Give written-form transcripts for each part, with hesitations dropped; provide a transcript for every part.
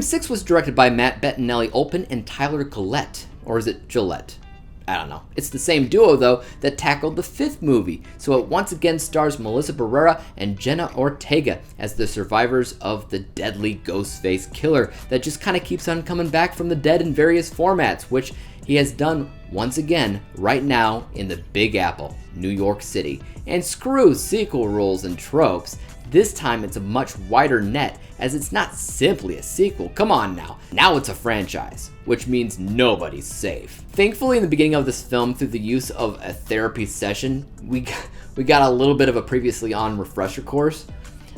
Scream 6 was directed by Matt Bettinelli-Olpin and Tyler Gillette. Or is it Gillette? I don't know. It's the same duo, though, that tackled the 5th movie, so it once again stars Melissa Barrera and Jenna Ortega as the survivors of the deadly Ghostface killer that just kind of keeps on coming back from the dead in various formats, which he has done once again right now in the Big Apple, New York City. And screw sequel rules and tropes. This time it's a much wider net, as it's not simply a sequel. Come on now. Now it's a franchise, which means nobody's safe. Thankfully, in the beginning of this film, through the use of a therapy session, we got a little bit of a previously on refresher course,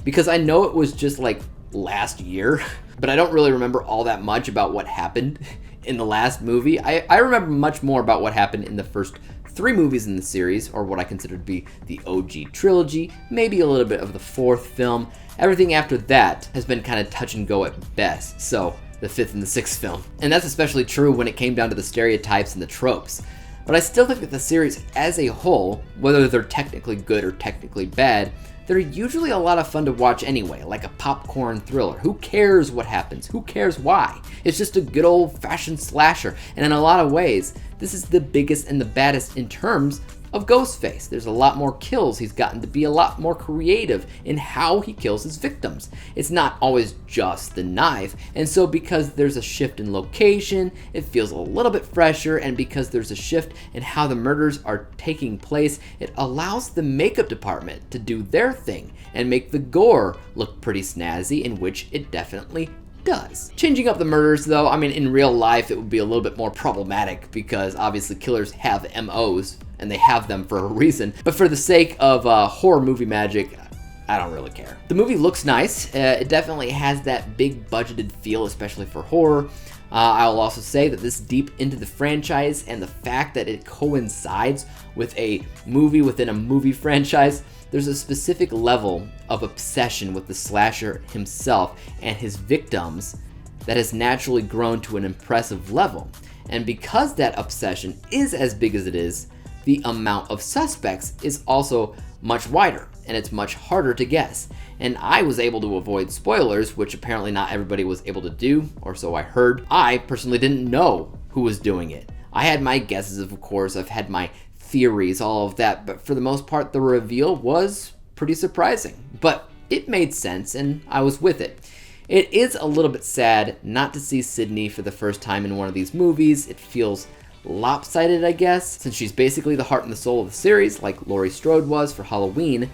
because I know it was just like last year, but I don't really remember all that much about what happened in the last movie. I remember much more about what happened in the first 3 movies in the series, or what I consider to be the OG trilogy, maybe a little bit of the 4th film. Everything after that has been kind of touch and go at best, so the 5th and the 6th film. And that's especially true when it came down to the stereotypes and the tropes. But I still think that the series as a whole, whether they're technically good or technically bad, they're usually a lot of fun to watch anyway, like a popcorn thriller. Who cares what happens? Who cares why? It's just a good old-fashioned slasher, and in a lot of ways, this is the biggest and the baddest in terms of Ghostface. There's a lot more kills. He's gotten to be a lot more creative in how he kills his victims. It's not always just the knife, and so because there's a shift in location, it feels a little bit fresher, and because there's a shift in how the murders are taking place, it allows the makeup department to do their thing and make the gore look pretty snazzy, in which it definitely does. Changing up the murders, though, I mean, in real life it would be a little bit more problematic, because obviously killers have MOs and they have them for a reason, but for the sake of horror movie magic, I don't really care. The movie looks nice. It definitely has that big budgeted feel, especially for horror. I'll also say that this deep into the franchise, and the fact that it coincides with a movie within a movie franchise, there's a specific level of obsession with the slasher himself and his victims that has naturally grown to an impressive level. And because that obsession is as big as it is, the amount of suspects is also much wider, and it's much harder to guess. And I was able to avoid spoilers, which apparently not everybody was able to do, or so I heard. I personally didn't know who was doing it. I had my guesses, of course, I've had my theories, all of that, but for the most part, the reveal was pretty surprising. But it made sense, and I was with it. It is a little bit sad not to see Sidney for the first time in one of these movies. It feels lopsided, I guess, since she's basically the heart and the soul of the series, like Laurie Strode was for Halloween.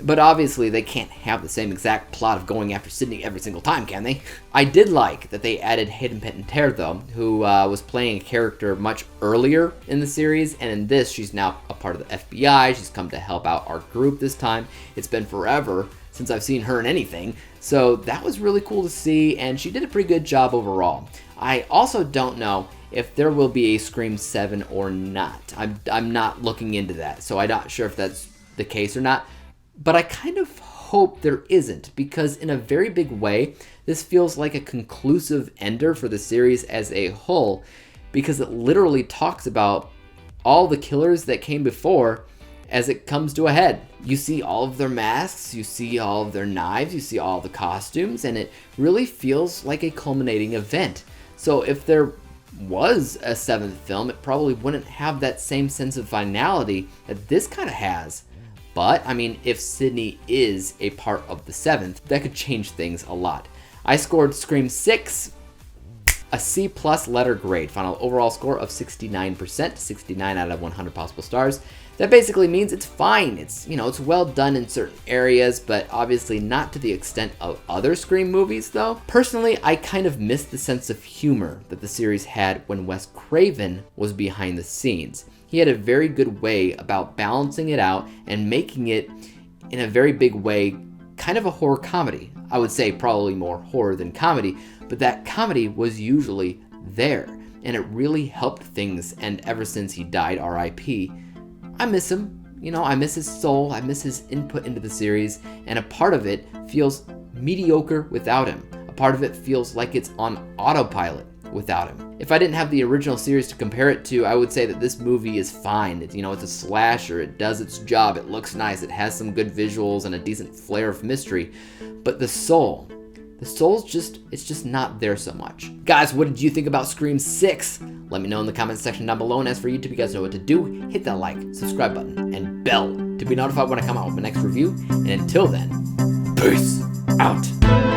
But obviously they can't have the same exact plot of going after Sidney every single time, can they? I did like that they added Hayden Panettiere, though, who was playing a character much earlier in the series, and in this she's now a part of the FBI. She's come to help out our group this time. It's been forever since I've seen her in anything, so that was really cool to see, and she did a pretty good job overall. I also don't know if there will be a Scream 7 or not. I'm not looking into that, so I'm not sure if that's the case or not. But I kind of hope there isn't, because in a very big way, this feels like a conclusive ender for the series as a whole, because it literally talks about all the killers that came before as it comes to a head. You see all of their masks, you see all of their knives, you see all the costumes, and it really feels like a culminating event. So if there was a 7th film, it probably wouldn't have that same sense of finality that this kind of has. But, I mean, if Sidney is a part of the 7th, that could change things a lot. I scored Scream 6 a C+ letter grade, final overall score of 69%, 69 out of 100 possible stars. That basically means it's fine. It's, it's well done in certain areas, but obviously not to the extent of other Scream movies, though. Personally, I kind of missed the sense of humor that the series had when Wes Craven was behind the scenes. He had a very good way about balancing it out and making it, in a very big way, kind of a horror comedy. I would say probably more horror than comedy, but that comedy was usually there, and it really helped things, and ever since he died, RIP, I miss him. I miss his soul, I miss his input into the series, and a part of it feels mediocre without him. A part of it feels like it's on autopilot without him. If I didn't have the original series to compare it to, I would say that this movie is fine. It's a slasher, it does its job, it looks nice, it has some good visuals and a decent flair of mystery. But the soul The soul's it's just not there so much. Guys, what did you think about Scream 6? Let me know in the comments section down below, and as for YouTube, you guys know what to do. Hit that like, subscribe button, and bell to be notified when I come out with my next review. And until then, peace out.